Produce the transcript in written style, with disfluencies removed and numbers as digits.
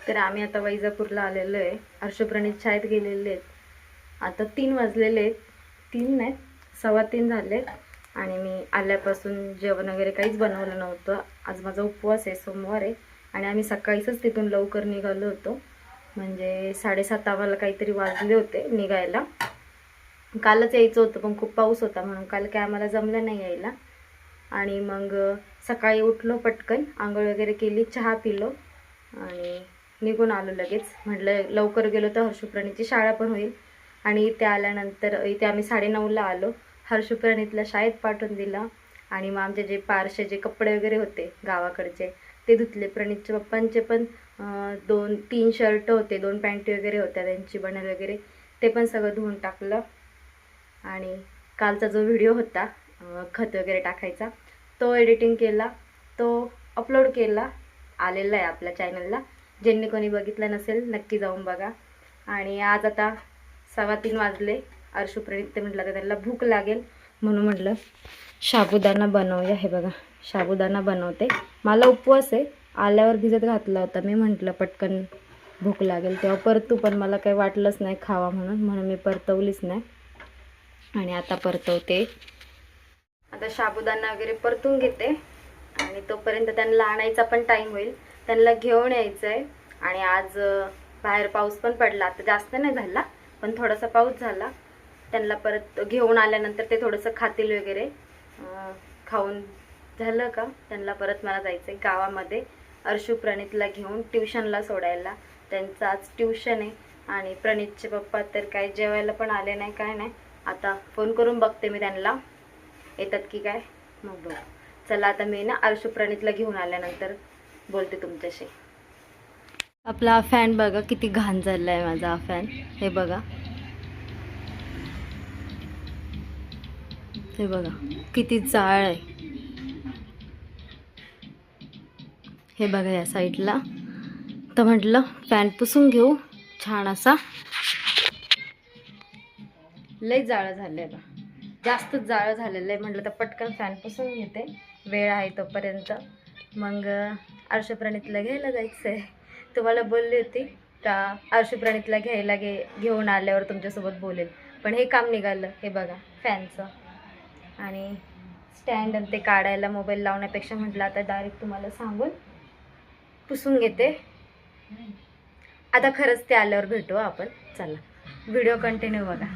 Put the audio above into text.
तर आम्ही आता वैजापूरला आलेलो आहे. हर्षप्रणित शाळेत गेलेले आहेत. आता 3 वाजलेले आहेत. 3 नाही 3:15 झाले. आणि मी आल्यापासून जेवण वगैरे काहीच बनवलं नव्हतं. आज माझा उपवास आहे, सोमवार आहे. आणि आम्ही सकाळीच तिथून लवकर निघालो होतो. म्हणजे 7:30 आम्हाला काहीतरी वाजले होते निघायला. कालच यायचं होतं पण खूप पाऊस होता म्हणून काल काय आम्हाला जमलं नाही यायला. आणि मग सकाळी उठलो, पटकन आंघोळ वगैरे केली, चहा पिलो आणि निघून आलो लगेच. म्हटलं लवकर गेलो तर हर्षप्रणीची शाळा पण होईल. आणि इथे आल्यानंतर इथे आम्ही 9:30ला आलो. हर्षप्रणीतला शाळेत पाठवून दिला. आणि मग आमचे जे पारसे जे कपडे वगैरे होते गावाकडचे ते धुतले. प्रणीतच्या पप्पांचे पण 2-3 शर्ट होते, 2 पॅन्टी वगैरे होत्या त्यांची बनेल वगैरे, ते पण सगळं धुवून टाकलं. आणि कालचा जो व्हिडिओ होता खत वगैरे टाकायचा तो एडिटिंग केला, तो अपलोड केला, आलेला आहे आपल्या चॅनलला. ज्यांनी कोणी बघितलं नसेल नक्की जाऊन बघा. आणि आज आता 3:15 वाजले. हर्षप्रणीत ते म्हटलं तर त्याला भूक लागेल म्हणून म्हटलं साबुदाणा बनवूया. हे बघा साबुदाणा बनवते. मला उपवास आहे. आल्यावर भिजत घातला होता. मी म्हटलं पटकन भूक लागेल तेव्हा परतू, पण मला काही वाटलंच नाही खावा म्हणून मी परतवलीच नाही. आणि आता परतवते. आता साबुदाणा वगैरे परतून घेते आणि तोपर्यंत त्यांना आणायचा पण टाईम होईल. त्यांना घेऊन यायचं आहे. आणि आज बाहेर पाऊस पण पडला. आता जास्त नाही झाला पण थोडासा पाऊस झाला. त्यांना परत घेऊन आल्यानंतर ते थोडंसं खातील वगैरे. खाऊन झालं का त्यांना परत मला जायचं आहे गावामध्ये अर्शू प्रणीतला घेऊन ट्युशनला सोडायला. त्यांचं आज ट्युशन आहे. आणि प्रणीतचे पप्पा तर काय जेवायला पण आले नाही, काय नाही. आता फोन करून बघते मी त्यांना येतात की काय, मग बघ. चला आता मी ना अर्शू प्रणीतला घेऊन आल्यानंतर बोलते तुमच्याशी. आपला हा फॅन बघा किती घाण झाला आहे माझा हा फॅन. हे बघा, हे बघा किती जाळ आहे. हे बघा या साईडला. तर म्हटलं फॅन पुसून घेऊ छान असा. लय जाळं झालंय बा, जास्तच जाळं झालेलं आहे. म्हटलं तर पटकन फॅन पुसून घेते, वेळ आहे तोपर्यंत. मग हर्षप्रणीतला घ्यायला जायचं आहे. तुम्हाला बोलली होती का हर्षप्रणीतला घ्यायला घेऊन आल्यावर तुमच्यासोबत बोलेल, पण हे काम निघालं. हे बघा फॅनचं. आणि स्टँड ते काढायला मोबाईल लावण्यापेक्षा म्हटलं आता डायरेक्ट तुम्हाला सांगून पुसून घेते. आता खरंच ते आल्यावर भेटू आपण. चला व्हिडिओ कंटिन्यू बघा.